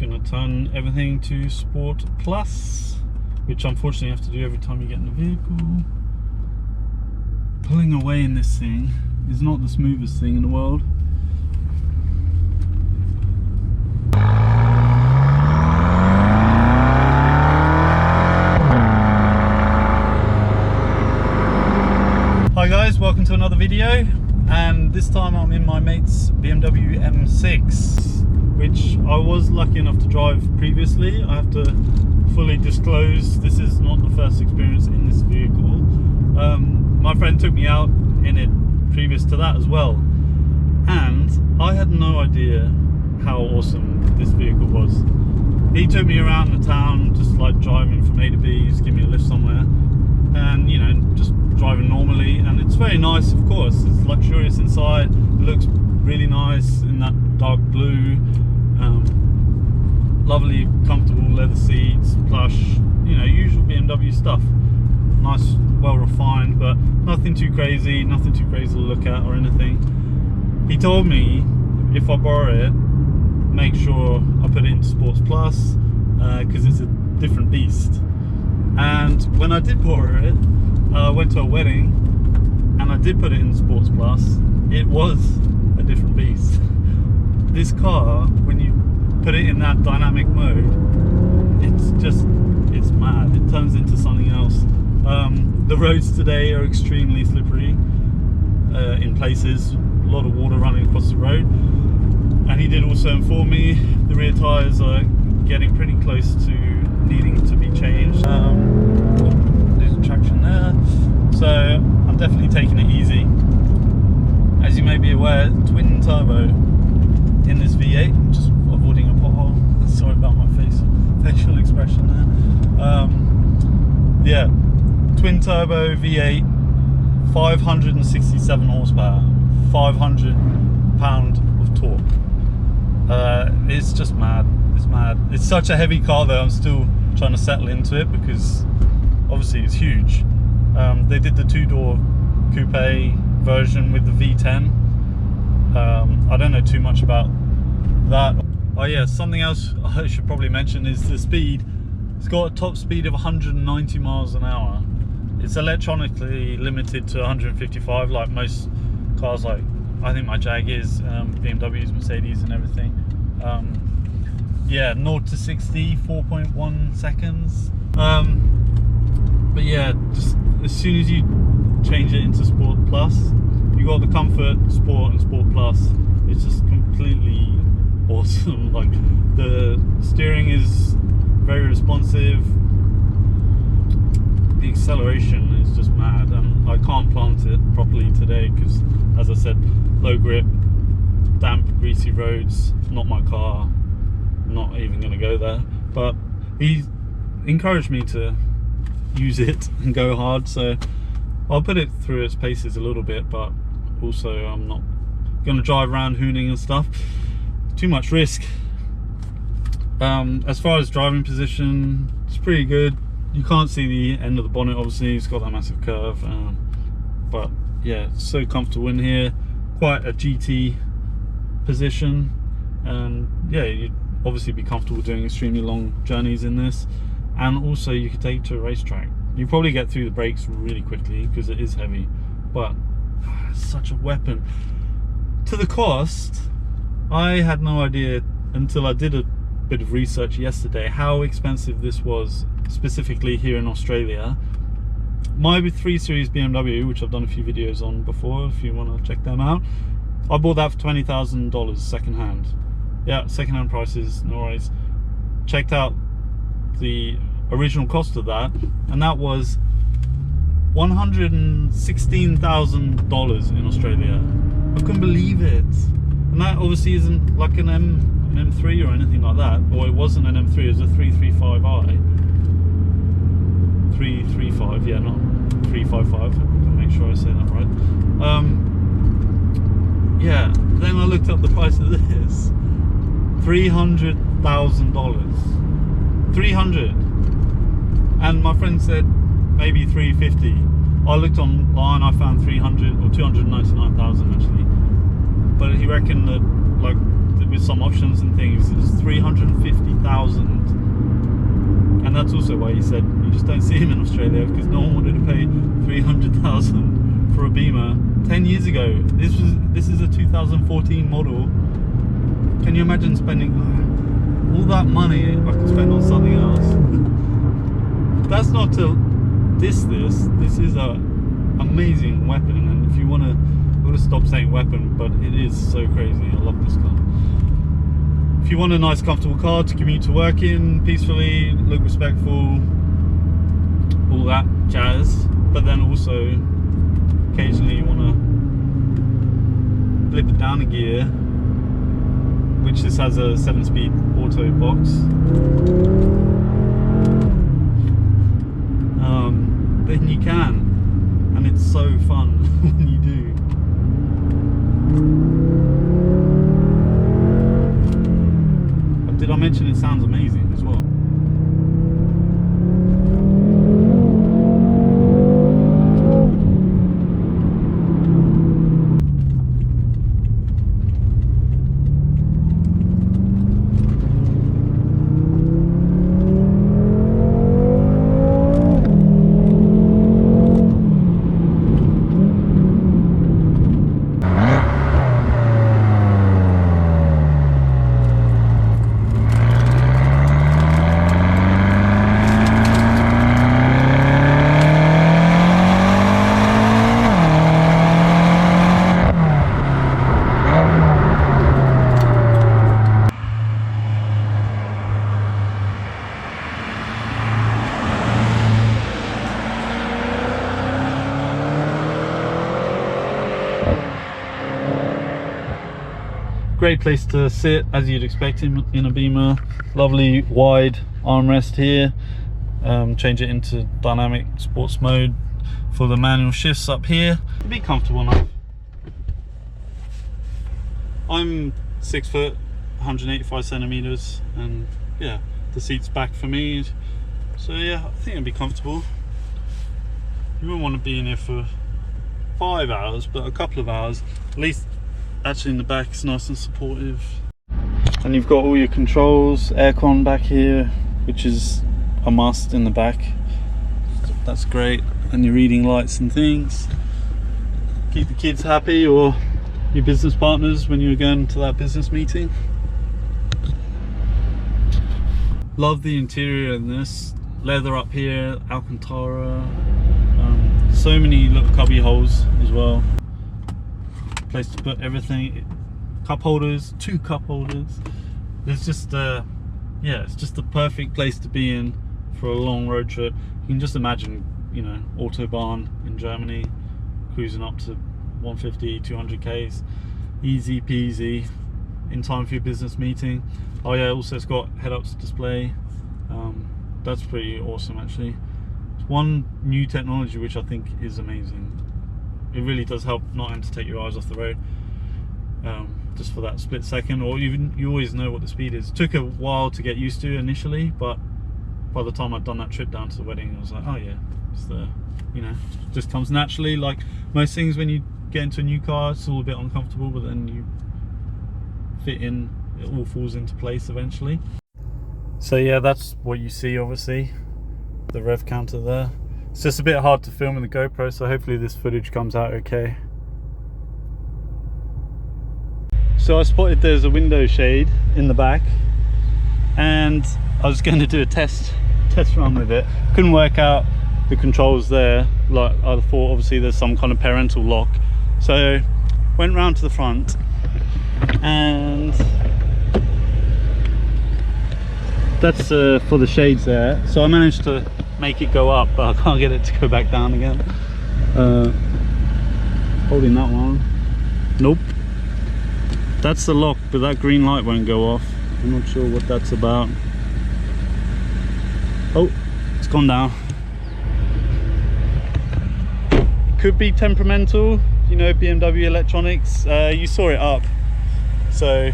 Gonna turn everything to Sport Plus, which unfortunately you have to do every time you get in the vehicle. Pulling away in this thing is not the smoothest thing in the world. Hi guys, welcome to another video, and this time I'm in my mate's BMW M6, which I was lucky enough to drive previously. I have to fully disclose, this is not the first experience in this vehicle. My friend took me out in it previous to that as well, and I had no idea how awesome this vehicle was. He took me around the town, just like driving from A to B, just give me a lift somewhere, and you know, just driving normally, and it's very nice, of course. It's luxurious inside, it looks really nice in that dark blue, lovely comfortable leather seats, plush, you know, usual BMW stuff. Nice, well refined, but nothing too crazy to look at or anything. He told me if I borrow it, make sure I put it into Sports Plus, because it's a different beast. And when I did borrow it, I went to a wedding and I did put it in Sports Plus. It was a different beast. This car, when you put it in that dynamic mode, it's mad. It turns into something else. The roads today are extremely slippery in places, a lot of water running across the road. And he did also inform me the rear tyres are getting pretty close to needing to be changed. There's traction there, so I'm definitely taking it easy. As you may be aware, twin turbo in this V8, just avoiding a pothole. Sorry about my facial expression there. Yeah, twin turbo V8, 567 horsepower, 500 pound of torque. It's just mad. It's mad. It's such a heavy car though. I'm still trying to settle into it because obviously it's huge. They did the two-door coupe version with the V10. I don't know too much about that. Oh yeah, something else I should probably mention is the speed. It's got a top speed of 190 miles an hour. It's electronically limited to 155 like most cars, like I think my Jag is, BMWs, Mercedes and everything. Yeah, 0 to 60, 4.1 seconds. But yeah, just as soon as you change it into Sport Plus, you got the Comfort, Sport and Sport Plus. It's just completely awesome. Like, the steering is very responsive. The acceleration is just mad, and I can't plant it properly today because, as I said, low grip, damp, greasy roads, not my car. Not even going to go there, but he encouraged me to use it and go hard, so I'll put it through its paces a little bit, but also I'm not going to drive around hooning and stuff. Too much risk. As far as driving position, it's pretty good. You can't see the end of the bonnet, obviously. It's got that massive curve, but yeah, it's so comfortable in here. Quite a GT position, and yeah, you obviously be comfortable doing extremely long journeys in this, and also you could take it to a racetrack. You probably get through the brakes really quickly because it is heavy, but it's such a weapon. To the cost, I had no idea until I did a bit of research yesterday how expensive this was, specifically here in Australia. My 3 Series BMW, which I've done a few videos on before if you want to check them out, I bought that for $20,000 second hand. Yeah, second-hand prices, no worries. Checked out the original cost of that, and that was $116,000 in Australia. I couldn't believe it. And that obviously isn't like an M3 or anything like that. Or it wasn't an M3, it was a 335i. 335, yeah, not 355. I'll make sure I say that right. Yeah, then I looked up the price of this. $300,000. 300. And my friend said maybe 350. I looked online, I found 300 or 299,000 actually. But he reckoned that like the with some options and things, is 350,000. And that's also why he said you just don't see him in Australia, because no one wanted to pay 300,000 for a Beamer 10 years ago. This is a 2014 model. Can you imagine spending all that money I could spend on something else? That's not to diss this. This is a amazing weapon, and if you want to, I'm going to stop saying weapon, but it is so crazy. I love this car. If you want a nice comfortable car to commute to work in peacefully, look respectful, all that jazz, but then also occasionally you want to flip it down a gear, which this has a 7-speed auto box, then you can, and it's so fun when you do. Did I mention it sounds amazing as well? Great place to sit, as you'd expect in a Beamer. Lovely wide armrest here. Change it into dynamic sports mode for the manual shifts up here. Be comfortable enough. I'm 6 foot, 185 centimeters, and yeah, the seat's back for me. So yeah, I think it'd be comfortable. You wouldn't want to be in here for 5 hours, but a couple of hours at least. Actually in the back it's nice and supportive, and you've got all your controls, aircon back here, which is a must in the back. That's great. And your reading lights and things. Keep the kids happy, or your business partners when you're going to that business meeting. Love the interior in this. Leather up here, Alcantara, so many little cubby holes as well. Place to put everything. Cup holders, 2 cup holders. It's just yeah, it's just the perfect place to be in for a long road trip. You can just imagine, you know, Autobahn in Germany, cruising up to 150, 200 k's, easy peasy, in time for your business meeting. Oh yeah, also it's got head-up display. That's pretty awesome actually. It's one new technology which I think is amazing. It really does help not having to take your eyes off the road, just for that split second, or even you always know what the speed is. It took a while to get used to initially, but by the time I'd done that trip down to the wedding, I was like, oh yeah, it's the, you know, it just comes naturally. Like most things when you get into a new car, it's all a bit uncomfortable, but then you fit in, it all falls into place eventually. So yeah, that's what you see, obviously, the rev counter there. It's just a bit hard to film in the GoPro, so hopefully this footage comes out okay. So I spotted there's a window shade in the back, and I was going to do a test run with it. Couldn't work out the controls there. Like I thought, obviously there's some kind of parental lock. So went round to the front, and that's for the shades there. So I managed to make it go up, but I can't get it to go back down again. Holding that one. Nope. That's the lock, but that green light won't go off. I'm not sure what that's about. Oh, it's gone down. Could be temperamental, you know, BMW electronics. You saw it up, so,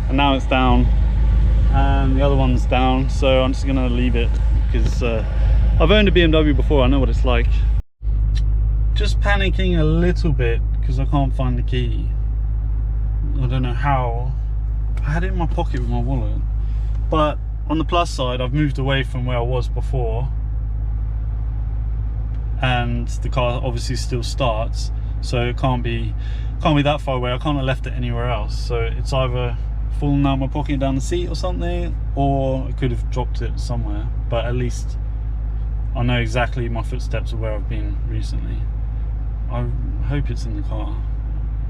and now it's down, and the other one's down, so I'm just gonna leave it because I've owned a BMW before, I know what it's like. Just panicking a little bit because I can't find the key. I don't know how I had it in my pocket with my wallet. But on the plus side, I've moved away from where I was before, and the car obviously still starts, so it can't be that far away. I can't have left it anywhere else, so it's either fallen out of my pocket down the seat or something, or I could have dropped it somewhere. But at least I know exactly my footsteps of where I've been recently. I hope it's in the car.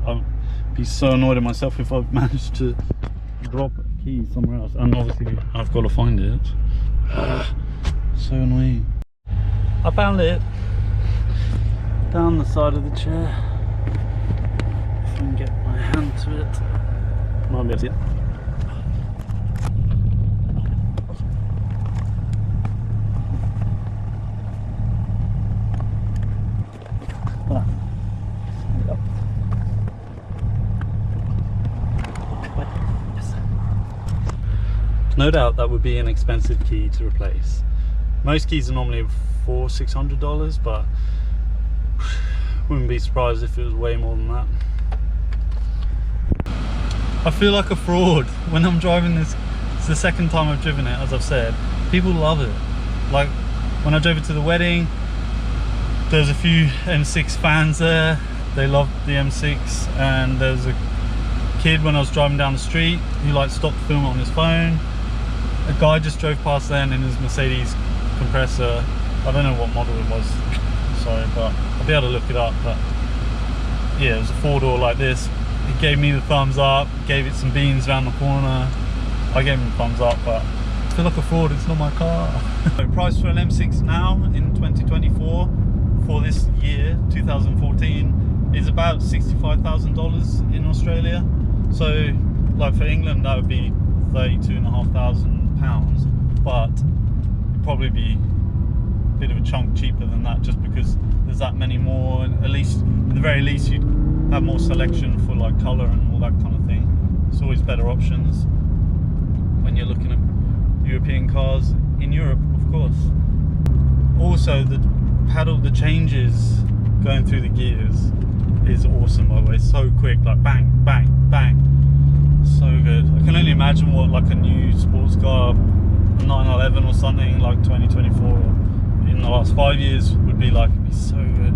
I'd be so annoyed at myself if I've managed to drop a key somewhere else, and obviously I've got to find it. So annoying. I found it down the side of the chair. If I can get my hand to it. Might be able to see it. No doubt that would be an expensive key to replace. Most keys are normally $400–600, but wouldn't be surprised if it was way more than that. I feel like a fraud when I'm driving this. It's the second time I've driven it, as I've said. People love it. Like when I drove it to the wedding, there's a few M6 fans there. They loved the M6, and there's a kid when I was driving down the street who like stopped filming on his phone. A guy just drove past then in his Mercedes compressor. I don't know what model it was, sorry, but I'll be able to look it up. But yeah, it was a 4-door like this. He gave me the thumbs up, gave it some beans around the corner. I gave him the thumbs up, but I feel like a fraud. It's not my car. The price for an M6 now in 2024 for this year, 2014, is about $65,000 in Australia. So like for England that would be £32,500, but it'd probably be a bit of a chunk cheaper than that, just because there's that many more. At least, at the very least, you'd have more selection for like colour and all that kind of thing. It's always better options when you're looking at European cars in Europe, of course. Also, the changes going through the gears is awesome, by the way. So quick, like bang, bang, bang. So good. I can only imagine what like a new sports car, a 911 or something like 2024 in the last 5 years would be like. It'd be so good.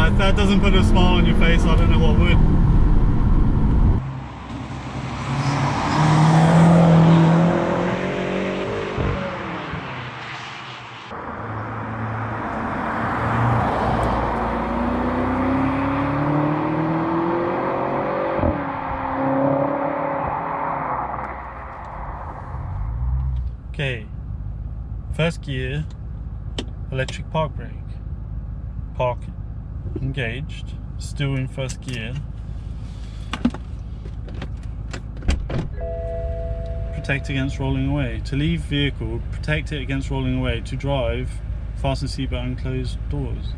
If that doesn't put a smile on your face, I don't know what would. Okay, first gear, electric park brake, park engaged, still in first gear. Protect against rolling away. To leave vehicle, protect it against rolling away. To drive, fasten seatbelt and close doors.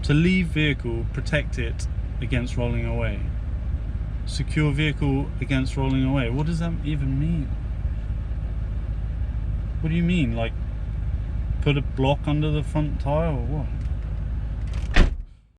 To leave vehicle, protect it against rolling away. Secure vehicle against rolling away. What does that even mean? What do you mean? Like put a block under the front tire or what?